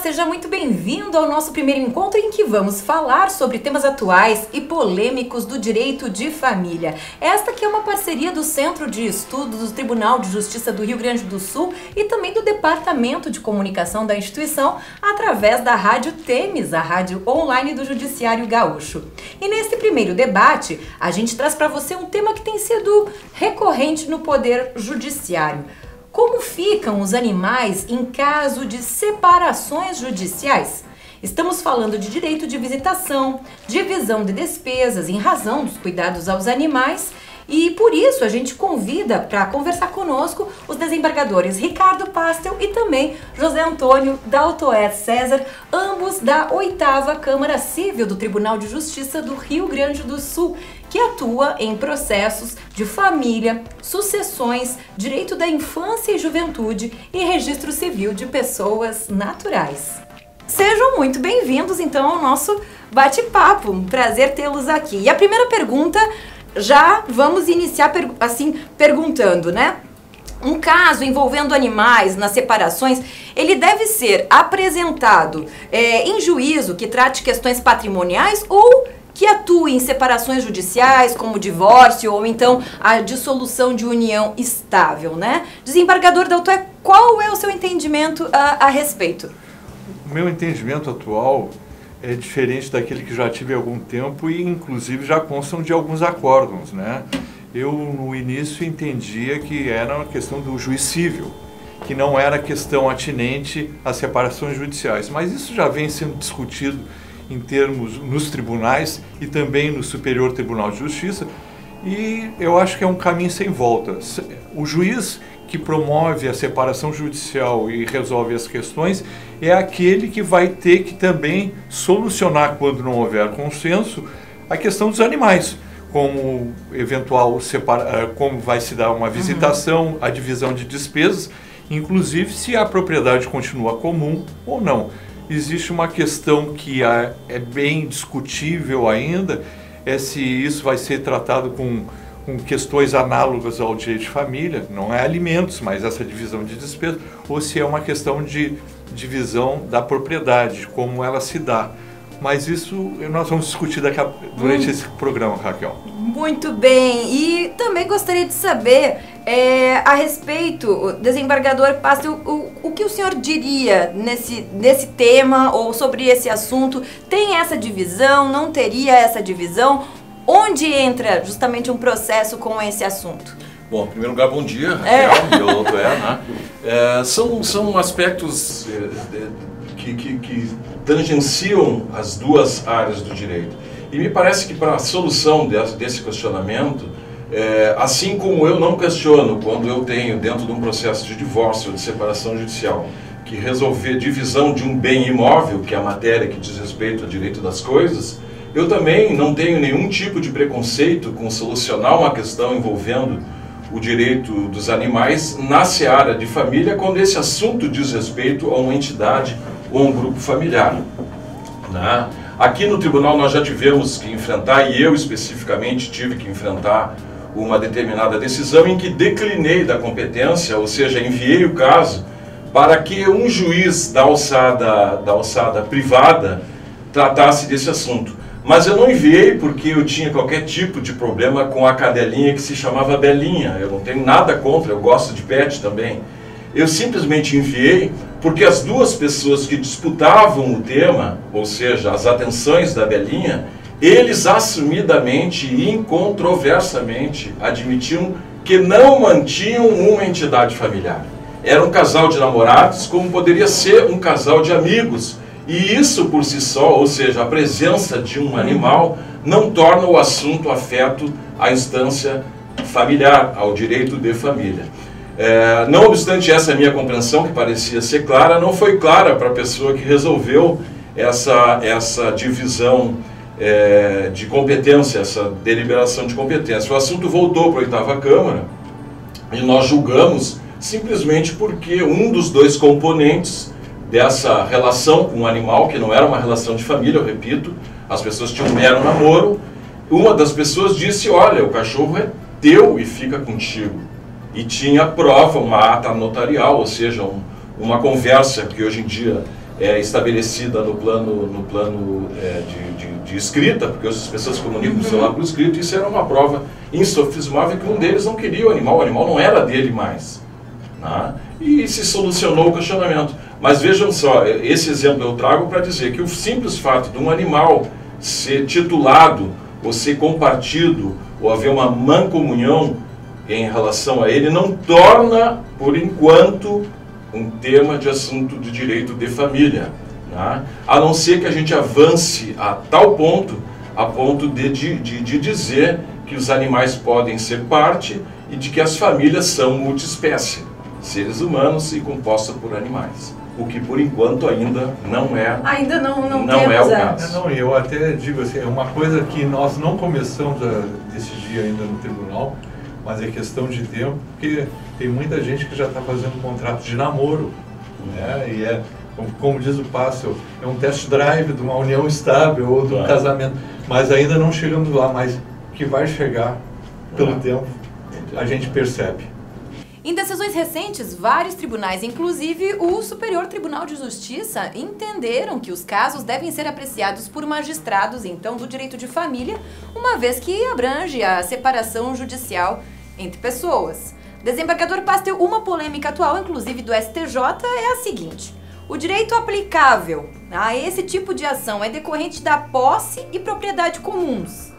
seja muito bem-vindo ao nosso primeiro encontro em que vamos falar sobre temas atuais e polêmicos do direito de família. Esta que é uma parceria do Centro de Estudos do Tribunal de Justiça do Rio Grande do Sul e também do Departamento de Comunicação da instituição através da Rádio Temes, a rádio online do Judiciário Gaúcho. E nesse primeiro debate, a gente traz para você um tema que tem sido recorrente no Poder Judiciário. Como ficam os animais em caso de separações judiciais? Estamos falando de direito de visitação, divisão de despesas em razão dos cuidados aos animais e por isso a gente convida para conversar conosco os desembargadores Ricardo Pastel e também José Antônio Daltoé César, ambos da 8ª Câmara Civil do Tribunal de Justiça do Rio Grande do Sul, que atua em processos de família, sucessões, direito da infância e juventude e registro civil de pessoas naturais. Sejam muito bem-vindos, então, ao nosso bate-papo. Um prazer tê-los aqui. E a primeira pergunta, já vamos iniciar perguntando, né? Um caso envolvendo animais nas separações, ele deve ser apresentado em juízo que trate questões patrimoniais ou que atue em separações judiciais, como divórcio ou então a dissolução de união estável, né? Desembargador Daltoé, qual é o seu entendimento a respeito? O meu entendimento atual é diferente daquele que já tive há algum tempo e inclusive já constam de alguns acórdãos, né? Eu no início entendia que era uma questão do juiz civil, que não era questão atinente às separações judiciais, mas isso já vem sendo discutido em termos nos tribunais e também no Superior Tribunal de Justiça, e eu acho que é um caminho sem volta. O juiz que promove a separação judicial e resolve as questões é aquele que vai ter que também solucionar, quando não houver consenso, a questão dos animais, como eventual como vai se dar uma visitação, a divisão de despesas, inclusive se a propriedade continua comum ou não. Existe uma questão que é bem discutível ainda, é se isso vai ser tratado com questões análogas ao direito de família, não é alimentos, mas essa divisão de despesas, ou se é uma questão de divisão da propriedade, como ela se dá. Mas isso nós vamos discutir durante esse programa, Raquel. Muito bem. E também gostaria de saber a respeito, desembargador Pastel, o que o senhor diria nesse tema ou sobre esse assunto? Tem essa divisão? Não teria essa divisão? Onde entra justamente um processo com esse assunto? Bom, em primeiro lugar, bom dia, Raquel, meu doutor, né? São aspectos que tangenciam as duas áreas do direito. E me parece que para a solução desse questionamento, assim como eu não questiono quando eu tenho dentro de um processo de divórcio ou de separação judicial que resolver divisão de um bem imóvel, que é a matéria que diz respeito ao direito das coisas, eu também não tenho nenhum tipo de preconceito com solucionar uma questão envolvendo o direito dos animais na seara de família quando esse assunto diz respeito a uma entidade ou um grupo familiar, né? Aqui no tribunal nós já tivemos que enfrentar, e eu especificamente tive que enfrentar uma determinada decisão em que declinei da competência, ou seja, enviei o caso para que um juiz da alçada privada tratasse desse assunto. Mas eu não enviei porque eu tinha qualquer tipo de problema com a cadelinha que se chamava Belinha. Eu não tenho nada contra, eu gosto de pet também. Eu simplesmente enviei porque as duas pessoas que disputavam o tema, ou seja, as atenções da Belinha, eles assumidamente e incontroversamente admitiam que não mantinham uma entidade familiar. Era um casal de namorados, como poderia ser um casal de amigos. E isso por si só, ou seja, a presença de um animal, não torna o assunto afeto à instância familiar, ao direito de família. Não obstante essa minha compreensão, que parecia ser clara, não foi clara para a pessoa que resolveu essa divisão de competência, essa deliberação de competência. O assunto voltou para a 8ª Câmara e nós julgamos simplesmente porque um dos dois componentes dessa relação com o animal, que não era uma relação de família, eu repito, as pessoas tinham um mero namoro, uma das pessoas disse, olha, o cachorro é teu e fica contigo. E tinha prova, uma ata notarial, ou seja, uma conversa que hoje em dia estabelecida no plano de escrita, porque as pessoas se comunicam com o celular por escrito. Isso era uma prova insofismável que um deles não queria o animal não era dele mais, né? E se solucionou o questionamento. Mas vejam só, esse exemplo eu trago para dizer que o simples fato de um animal ser titulado, ou ser compartido, ou haver uma mancomunhão em relação a ele, não torna, por enquanto, um tema de assunto de direito de família, né? A não ser que a gente avance a tal ponto, a ponto de dizer que os animais podem ser parte e de que as famílias são multiespécie, seres humanos e compostas por animais. O que por enquanto ainda não é. Ainda não é o caso. Não, eu até digo assim, é uma coisa que nós não começamos a decidir ainda no tribunal, mas é questão de tempo, porque tem muita gente que já está fazendo um contrato de namoro, né? E é, como diz o Pássaro, é um test drive de uma união estável ou de um casamento, mas ainda não chegamos lá, mas que vai chegar pelo tempo, a gente percebe. Em decisões recentes, vários tribunais, inclusive o Superior Tribunal de Justiça, entenderam que os casos devem ser apreciados por magistrados, então, do direito de família, uma vez que abrange a separação judicial entre pessoas. Desembargador Pastel, uma polêmica atual, inclusive do STJ, é a seguinte: o direito aplicável a esse tipo de ação é decorrente da posse e propriedade comuns,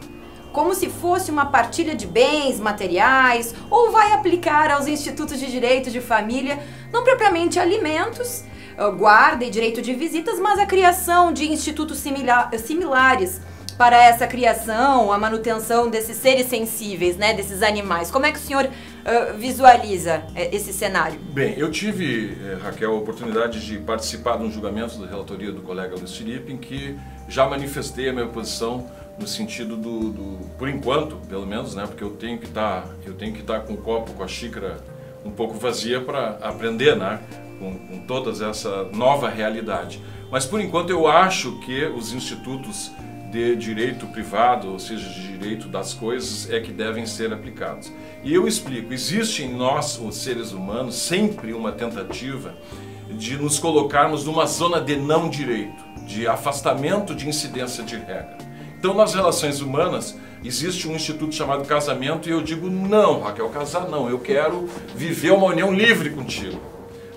como se fosse uma partilha de bens materiais, ou vai aplicar aos institutos de direito de família, não propriamente alimentos, guarda e direito de visitas, mas a criação de institutos similares para essa criação, a manutenção desses seres sensíveis, né, desses animais. Como é que o senhor visualiza esse cenário? Bem, eu tive, Raquel, a oportunidade de participar de um julgamento da relatoria do colega Luiz Felipe, em que já manifestei a minha posição no sentido por enquanto, pelo menos, né, porque eu tenho que estar com o copo, com a xícara um pouco vazia para aprender, né, com toda essa nova realidade. Mas por enquanto eu acho que os institutos de direito privado, ou seja, de direito das coisas, é que devem ser aplicados. E eu explico, existe em nós, os seres humanos, sempre uma tentativa de nos colocarmos numa zona de não direito, de afastamento de incidência de regra. Então, nas relações humanas, existe um instituto chamado casamento e eu digo, não, Raquel, casar não, eu quero viver uma união livre contigo.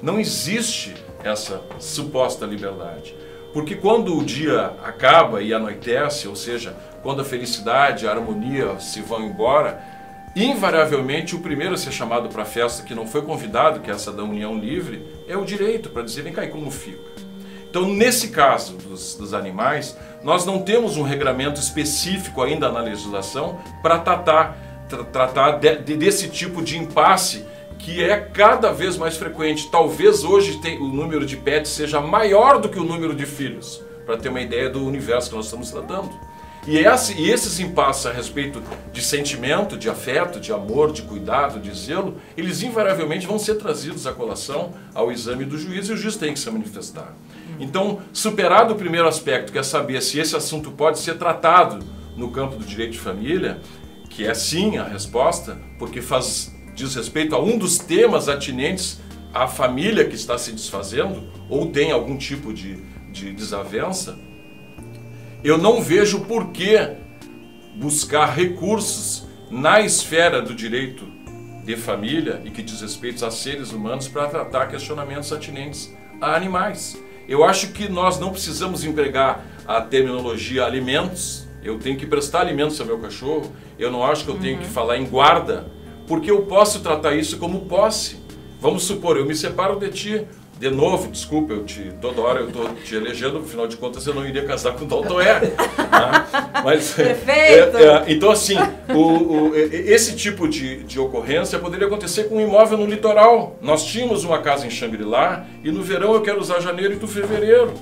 Não existe essa suposta liberdade. Porque quando o dia acaba e anoitece, ou seja, quando a felicidade, a harmonia se vão embora, invariavelmente o primeiro a ser chamado para a festa que não foi convidado, que é essa da união livre, é o direito, para dizer, vem cá, e como fica? Então, nesse caso dos animais, nós não temos um regramento específico ainda na legislação para tratar desse tipo de impasse que é cada vez mais frequente. Talvez hoje o número de pets seja maior do que o número de filhos, para ter uma ideia do universo que nós estamos tratando. E esses impasses a respeito de sentimento, de afeto, de amor, de cuidado, de zelo, eles invariavelmente vão ser trazidos à colação ao exame do juiz e o juiz tem que se manifestar. Então, superado o primeiro aspecto, que é saber se esse assunto pode ser tratado no campo do direito de família, que é sim a resposta, porque diz respeito a um dos temas atinentes à família que está se desfazendo ou tem algum tipo de desavença, eu não vejo por que buscar recursos na esfera do direito de família e que diz respeito a seres humanos para tratar questionamentos atinentes a animais. Eu acho que nós não precisamos empregar a terminologia alimentos. Eu tenho que prestar alimentos ao meu cachorro. Eu não acho que eu tenho que falar em guarda, porque eu posso tratar isso como posse. Vamos supor, eu me separo de ti. De novo, desculpa, toda hora eu estou te elegendo, afinal de contas eu não iria casar com o Dalton né? Mas, perfeito! Então assim, esse tipo de ocorrência poderia acontecer com um imóvel no litoral. Nós tínhamos uma casa em Xangri-Lá e no verão eu quero usar janeiro e tu fevereiro.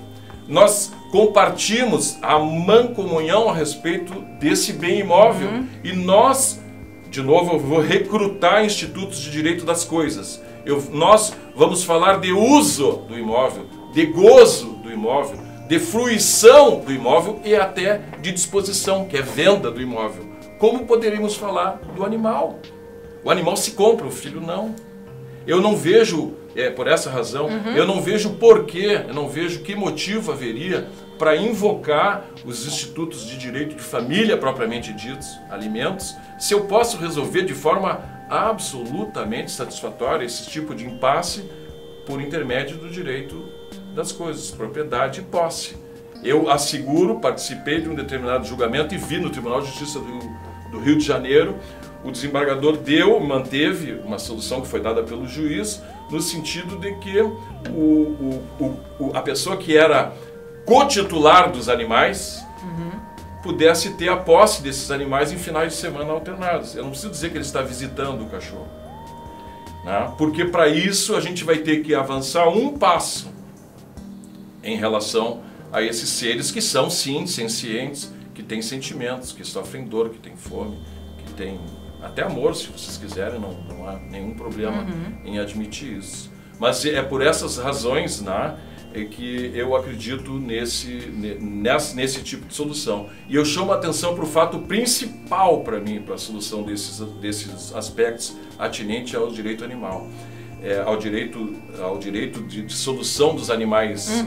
Nós compartimos a mancomunhão a respeito desse bem imóvel e nós, de novo, eu vou recrutar institutos de direito das coisas. Nós vamos falar de uso do imóvel, de gozo do imóvel, de fruição do imóvel e até de disposição, que é venda do imóvel. Como poderíamos falar do animal? O animal se compra, o filho não. Eu não vejo por essa razão, eu não vejo porquê, eu não vejo que motivo haveria para invocar os institutos de direito de família propriamente ditos, alimentos, se eu posso resolver de forma absolutamente satisfatória esse tipo de impasse por intermédio do direito das coisas, propriedade e posse. Eu asseguro, participei de um determinado julgamento e vi no Tribunal de Justiça do Rio de Janeiro, o desembargador manteve uma solução que foi dada pelo juiz, no sentido de que a pessoa que era co-titular dos animais pudesse ter a posse desses animais em finais de semana alternados. Eu não preciso dizer que ele está visitando o cachorro, né? Porque para isso a gente vai ter que avançar um passo em relação a esses seres que são, sim, sencientes, que têm sentimentos, que sofrem dor, que têm fome, que têm até amor, se vocês quiserem, não há nenhum problema em admitir isso. Mas é por essas razões, né, que eu acredito nesse tipo de solução. E eu chamo a atenção para o fato principal para mim, para a solução desses aspectos atinentes ao direito animal. Ao direito de solução dos animais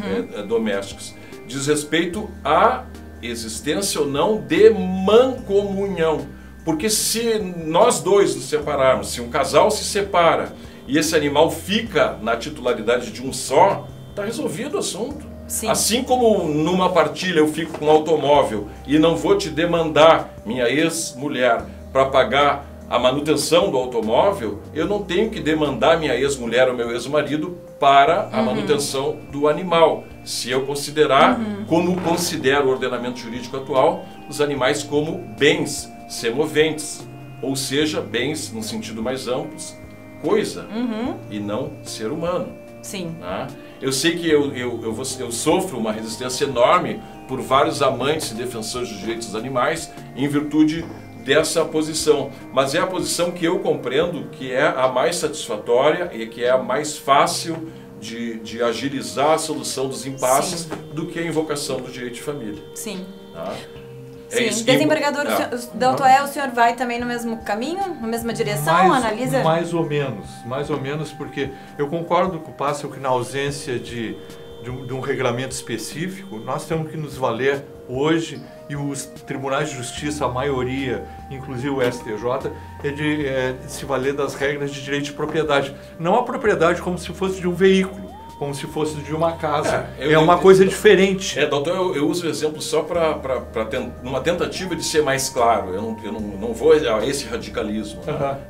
domésticos. Diz respeito à existência ou não de mancomunhão. Porque se nós dois nos separarmos, se um casal se separa e esse animal fica na titularidade de um só, está resolvido o assunto. Sim. Assim como numa partilha eu fico com um automóvel e não vou te demandar, minha ex-mulher, para pagar a manutenção do automóvel, eu não tenho que demandar minha ex-mulher ou meu ex-marido para a manutenção do animal. Se eu considerar, como considero o ordenamento jurídico atual, os animais como bens semoventes, ou seja, bens no sentido mais amplo, coisa, e não ser humano. Sim. Né? Eu sei que eu sofro uma resistência enorme por vários amantes e defensores dos direitos dos animais em virtude dessa posição, mas é a posição que eu compreendo que é a mais satisfatória e que é a mais fácil de agilizar a solução dos impasses do que a invocação do direito de família. Sim. Tá? Sim. Desembargador Daltoé, o senhor vai também no mesmo caminho, na mesma direção, analisa? Mais ou menos, porque eu concordo com o Pássaro que na ausência de um regulamento específico, nós temos que nos valer hoje, e os tribunais de justiça, a maioria, inclusive o STJ, é de se valer das regras de direito de propriedade. Não a propriedade como se fosse de um veículo, como se fosse de uma casa. Uma coisa diferente. Doutor, eu uso o exemplo só numa tentativa de ser mais claro. Eu não vou a esse radicalismo.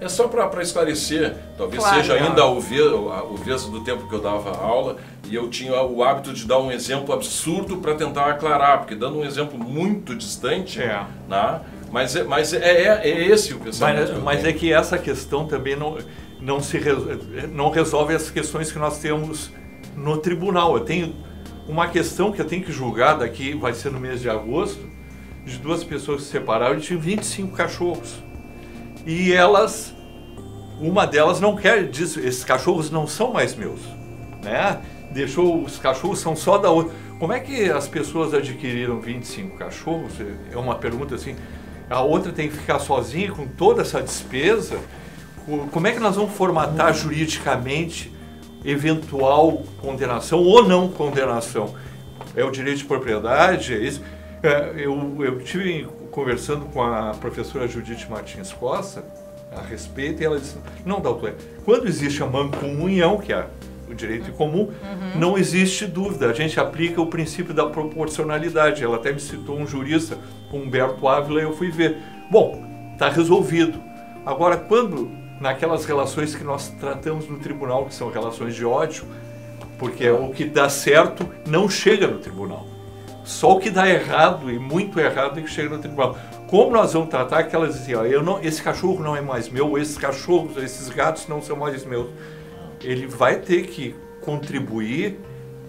É só para esclarecer. Talvez seja ainda o vez do tempo que eu dava aula e eu tinha o hábito de dar um exemplo absurdo para tentar aclarar, porque dando um exemplo muito distante, né? Mas é esse o pensamento. Mas é que essa questão também não resolve as questões que nós temos no tribunal. Eu tenho uma questão que eu tenho que julgar daqui, vai ser no mês de agosto, de duas pessoas que se separaram e tinham 25 cachorros. E uma delas não quer disso, esses cachorros não são mais meus, né? Os cachorros são só da outra. Como é que as pessoas adquiriram 25 cachorros? É uma pergunta assim. A outra tem que ficar sozinha com toda essa despesa? Como é que nós vamos formatar juridicamente eventual condenação ou não condenação? É o direito de propriedade? É isso? Eu estive conversando com a professora Judite Martins Costa a respeito e ela disse, não, doutor, quando existe a mancomunhão, que é o direito comum, não existe dúvida, a gente aplica o princípio da proporcionalidade. Ela até me citou um jurista, Humberto Ávila, e eu fui ver. Bom, está resolvido. Agora, quando naquelas relações que nós tratamos no tribunal, que são relações de ódio, porque o que dá certo não chega no tribunal. Só o que dá errado, e muito errado, é que chega no tribunal. Como nós vamos tratar aquelas assim, esse cachorro não é mais meu, esses cachorros, esses gatos não são mais meus. Ele vai ter que contribuir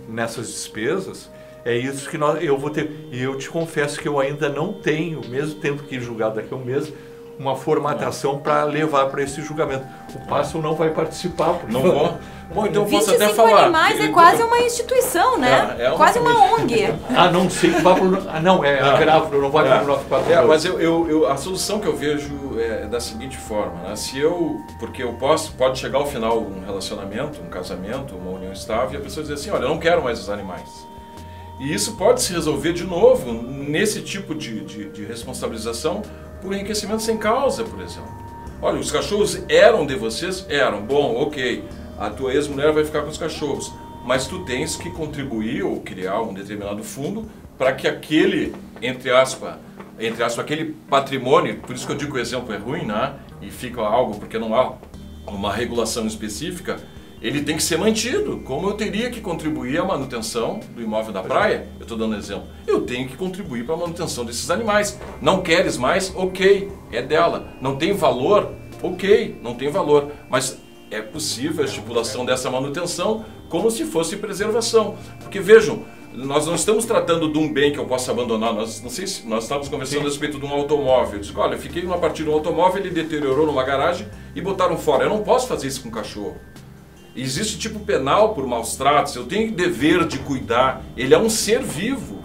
nessas despesas. É isso que eu vou ter. E eu te confesso que eu ainda não tenho, mesmo tendo que julgar daqui a um mês, uma formatação para levar para esse julgamento. O Passo não vai participar. Porque Não vou. Bom, então eu posso até 25 falar. animais é quase uma instituição, né? É quase uma ONG. A não ser que vá para o... Não, grave, não vai para o 942. Mas a solução que eu vejo é da seguinte forma, né? Porque pode chegar ao final um relacionamento, um casamento, uma união estável, e a pessoa dizer assim, olha, eu não quero mais os animais. E isso pode se resolver de novo nesse tipo de responsabilização por enriquecimento sem causa, por exemplo. Olha, os cachorros eram de vocês? Eram. Bom, ok. A tua ex-mulher vai ficar com os cachorros. Mas tu tens que contribuir ou criar um determinado fundo para que aquele, entre aspas, aquele patrimônio, por isso que eu digo que o exemplo é ruim, né? E fica algo porque não há uma regulação específica, ele tem que ser mantido. Como eu teria que contribuir à manutenção do imóvel da praia, eu estou dando um exemplo, eu tenho que contribuir para a manutenção desses animais. Não queres mais? Ok, é dela. Não tem valor? Ok, não tem valor. Mas é possível a estipulação dessa manutenção como se fosse preservação. Porque vejam, nós não estamos tratando de um bem que eu possa abandonar. Não sei se nós estávamos conversando a respeito de um automóvel. Eu disse, olha, eu fiquei numa partida de um automóvel, ele deteriorou numa garagem e botaram fora. Eu não posso fazer isso com o cachorro. Existe tipo penal por maus tratos, eu tenho dever de cuidar, ele é um ser vivo.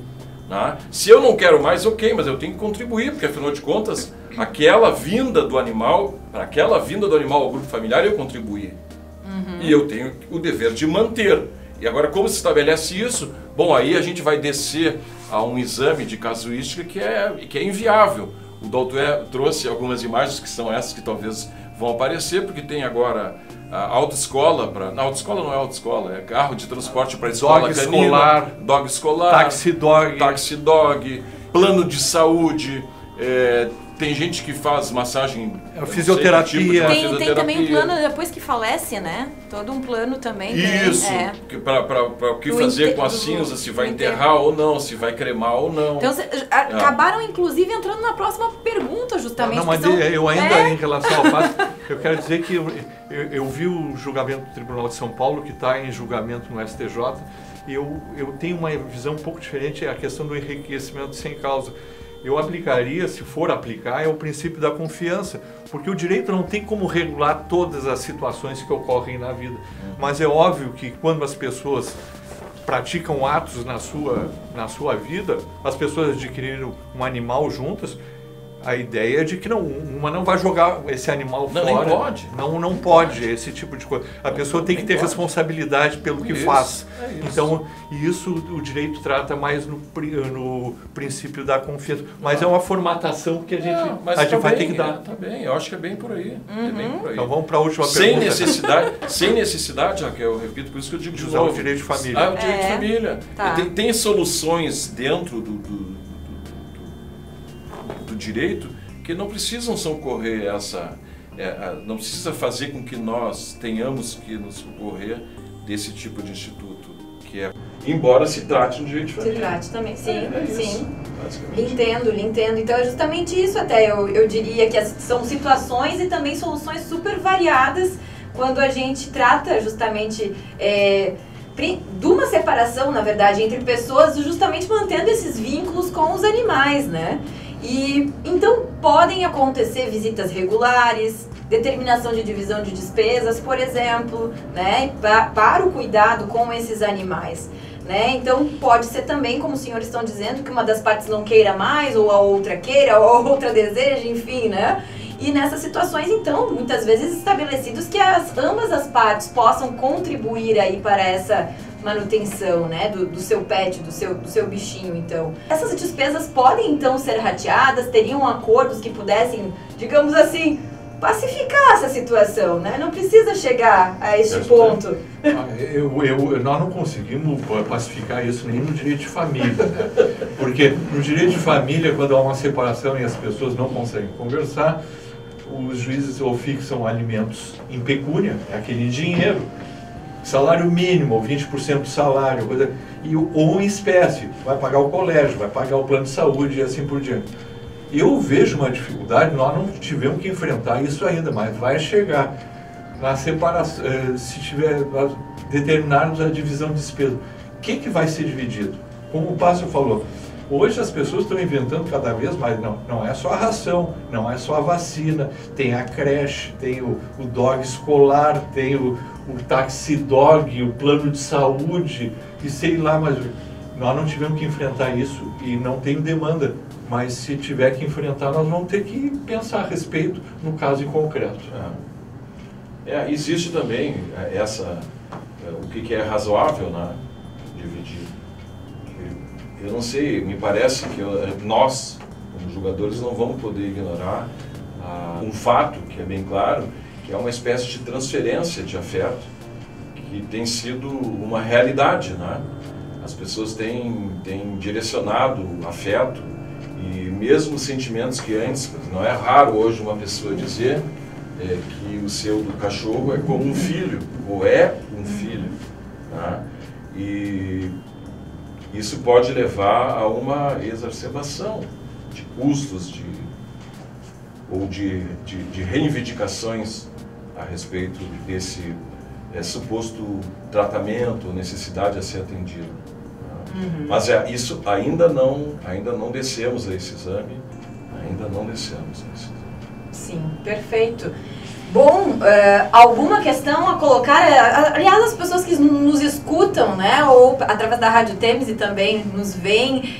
Né? Se eu não quero mais, ok, mas eu tenho que contribuir, porque afinal de contas, aquela vinda do animal ao grupo familiar, eu contribuí. E eu tenho o dever de manter. E agora, como se estabelece isso? Bom, aí a gente vai descer a um exame de casuística que é inviável. O doutor trouxe algumas imagens que são essas que talvez vão aparecer, porque tem agora a autoescola, não, autoescola não é autoescola, é carro de transporte para escola canina, dog escolar, taxi dog, plano de saúde, tem gente que faz massagem, fisioterapia. Tem também um plano depois que falece, né? Todo um plano também. Isso, para o que fazer com as cinzas, se vai enterrar ou não, se vai cremar ou não. Então, acabaram inclusive entrando na próxima pergunta, justamente. Não, mas eu ainda em relação ao fato, eu quero dizer que eu vi o julgamento do Tribunal de São Paulo, que está em julgamento no STJ, e eu tenho uma visão um pouco diferente, a questão do enriquecimento sem causa. Eu aplicaria, se for aplicar, é o princípio da confiança, porque o direito não tem como regular todas as situações que ocorrem na vida. Mas é óbvio que quando as pessoas praticam atos na sua vida, as pessoas adquiriram um animal juntas, a ideia é de que uma não vai jogar esse animal fora. Nem pode. Não pode, esse tipo de coisa. A pessoa tem que ter responsabilidade pelo que faz. Então, isso o direito trata mais no princípio da confiança. Mas é uma formatação que a gente vai ter que dar. Tá bem, eu acho que é bem por aí. É bem por aí. Então vamos para a última pergunta. Sem necessidade, Raquel, eu repito, por isso que eu digo de usar novo. O direito de família. O direito de família. Tá. Tem soluções dentro do direito que não precisam socorrer não precisa fazer com que nós tenhamos que nos socorrer desse tipo de instituto, que é, embora se trate no direito de família. Se trate também, sim, sim. Isso, lhe entendo. Então é justamente isso até, eu diria que são situações e também soluções super variadas quando a gente trata justamente de uma separação, na verdade, entre pessoas, justamente mantendo esses vínculos com os animais, né? E então podem acontecer visitas regulares, determinação de divisão de despesas, por exemplo, né, para o cuidado com esses animais, né? Então pode ser também, como os senhores estão dizendo, que uma das partes não queira mais, ou a outra queira, ou a outra deseja, enfim, né? E nessas situações, então, muitas vezes estabelecidos que ambas as partes possam contribuir aí para essa manutenção, né, do seu pet, do seu bichinho, então. Essas despesas podem, então, ser rateadas, teriam acordos que pudessem, digamos assim, pacificar essa situação, né? Não precisa chegar a este ponto. Nós não conseguimos pacificar isso nem no direito de família, né? Porque no direito de família, quando há uma separação e as pessoas não conseguem conversar, os juízes ou fixam alimentos em pecúnia, é aquele dinheiro, salário mínimo, ou 20% do salário, ou em espécie, vai pagar o colégio, vai pagar o plano de saúde e assim por diante. Eu vejo uma dificuldade, nós não tivemos que enfrentar isso ainda, mas vai chegar na separação, se tiver determinarmos a divisão de despesa. O que vai ser dividido? Como o Pássaro falou, Hoje as pessoas estão inventando cada vez mais, não é só a ração, não é só a vacina, tem a creche, tem o dog escolar, tem o taxi dog, o plano de saúde, e sei lá, mas nós não tivemos que enfrentar isso e não tem demanda. Mas se tiver que enfrentar, nós vamos ter que pensar a respeito no caso em concreto. Existe também o que é razoável, né? Dividir. Eu não sei, me parece que nós, como jogadores, não vamos poder ignorar um fato que é bem claro, que é uma espécie de transferência de afeto que tem sido uma realidade, né? As pessoas têm direcionado afeto e mesmo sentimentos que antes, não é raro hoje uma pessoa dizer que o seu cachorro é como um filho, ou é um filho, né? E isso pode levar a uma exacerbação de custos ou de reivindicações a respeito desse suposto tratamento, necessidade a ser atendido. Uhum. Mas isso ainda não descemos a esse exame, Sim, perfeito. Bom, alguma questão a colocar? Aliás, as pessoas que nos escutam, né, ou através da Rádio Temes e também nos veem,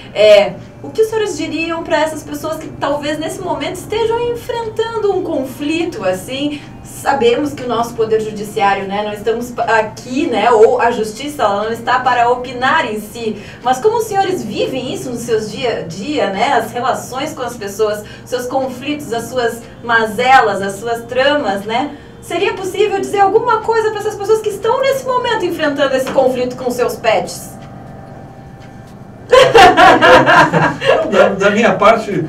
o que os senhores diriam para essas pessoas que talvez nesse momento estejam enfrentando um conflito, assim? Sabemos que o nosso Poder Judiciário, né, não estamos aqui, né, ou a Justiça, ela não está para opinar em si, mas como os senhores vivem isso nos seus dia a dia, né, as relações com as pessoas, seus conflitos, as suas mazelas, as suas tramas, né, seria possível dizer alguma coisa para essas pessoas que estão nesse momento enfrentando esse conflito com seus pets? Da minha parte,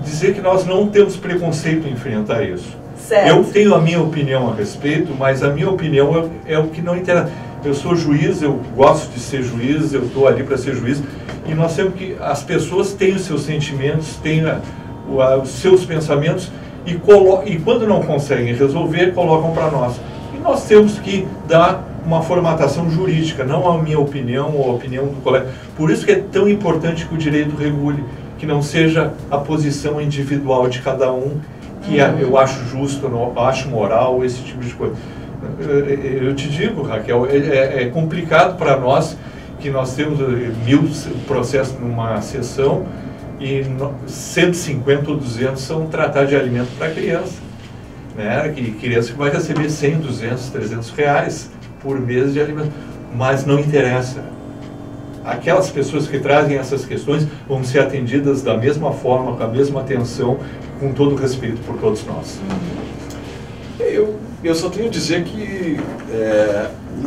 dizer que nós não temos preconceito em enfrentar isso. Certo. Eu tenho a minha opinião a respeito, mas a minha opinião é o que não interessa. Eu sou juiz, eu gosto de ser juiz, eu estou ali para ser juiz, e nós temos que, as pessoas têm os seus sentimentos, têm os seus pensamentos, e quando não conseguem resolver, colocam para nós. E nós temos que dar uma formatação jurídica, não a minha opinião ou a opinião do colega. Por isso que é tão importante que o direito regule, que não seja a posição individual de cada um, que eu acho justo, eu acho moral, esse tipo de coisa. Eu te digo, Raquel, é complicado para nós, que nós temos 1000 processos numa sessão e 150 ou 200 são tratar de alimento para criança, né? Que criança que vai receber 100, 200, 300 reais por mês de alimento, mas não interessa. Aquelas pessoas que trazem essas questões vão ser atendidas da mesma forma, com a mesma atenção, com todo o respeito por todos nós. Eu só tenho a dizer que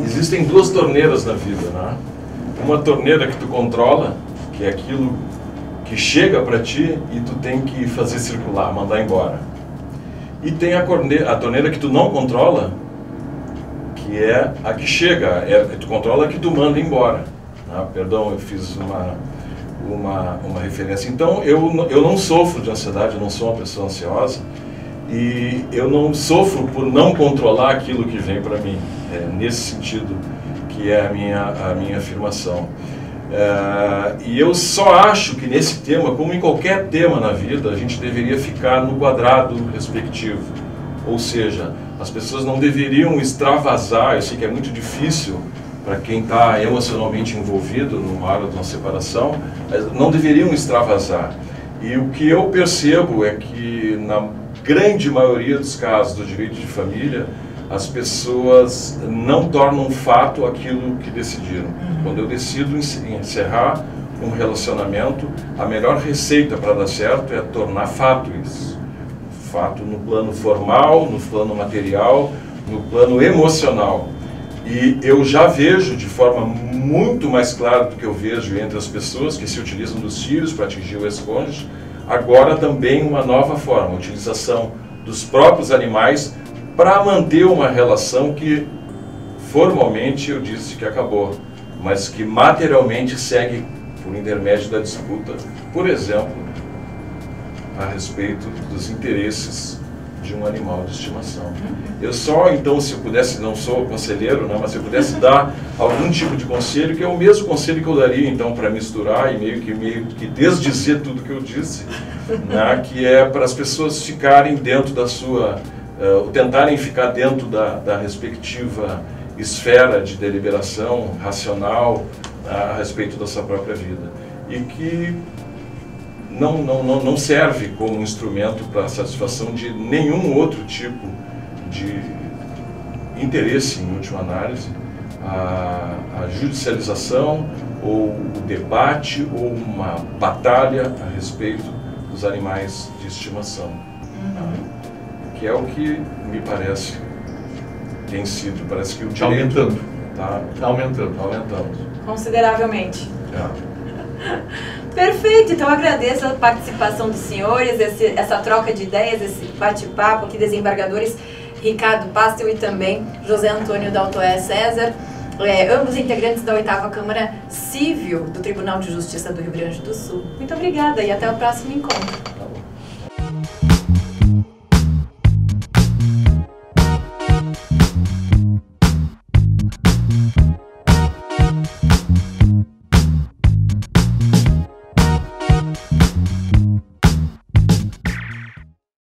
existem duas torneiras na vida, né? Uma torneira que tu controla, que é aquilo que chega para ti e tu tem que fazer circular, mandar embora. E tem a torneira que tu não controla, que é a que chega, é a que tu controla, a que tu manda embora. Perdão, eu fiz uma referência. Então, eu não sofro de ansiedade, eu não sou uma pessoa ansiosa, e eu não sofro por não controlar aquilo que vem para mim. Nesse sentido que é a minha afirmação. E eu só acho que nesse tema, como em qualquer tema na vida, a gente deveria ficar no quadrado respectivo. Ou seja, as pessoas não deveriam extravasar, eu sei que é muito difícil para quem está emocionalmente envolvido numa área de uma separação, não deveriam extravasar. E o que eu percebo é que, na grande maioria dos casos do direito de família, as pessoas não tornam fato aquilo que decidiram. Quando eu decido encerrar um relacionamento, a melhor receita para dar certo é tornar fato isso. Fato no plano formal, no plano material, no plano emocional. E eu já vejo de forma muito mais clara do que eu vejo entre as pessoas que se utilizam dos filhos para atingir o ex-cônjuge, agora também uma nova forma, a utilização dos próprios animais para manter uma relação que formalmente eu disse que acabou, mas que materialmente segue por intermédio da disputa, por exemplo, a respeito dos interesses de um animal de estimação. Eu só, então, se eu pudesse, não sou conselheiro, né, mas se eu pudesse dar algum tipo de conselho, que é o mesmo conselho que eu daria, então, para misturar e meio que desdizer tudo que eu disse, né, que é para as pessoas ficarem dentro da sua, tentarem ficar dentro da respectiva esfera de deliberação racional a respeito da sua própria vida. E que não serve como instrumento para a satisfação de nenhum outro tipo de interesse, em última análise, a judicialização ou o debate ou uma batalha a respeito dos animais de estimação, que é o que me parece tem sido. Parece que o direito está aumentando consideravelmente. Perfeito, então agradeço a participação dos senhores, essa troca de ideias, esse bate-papo aqui, desembargadores Ricardo Pastel e também José Antônio Daltoé César, ambos integrantes da 8ª Câmara Civil do Tribunal de Justiça do Rio Grande do Sul. Muito obrigada e até o próximo encontro.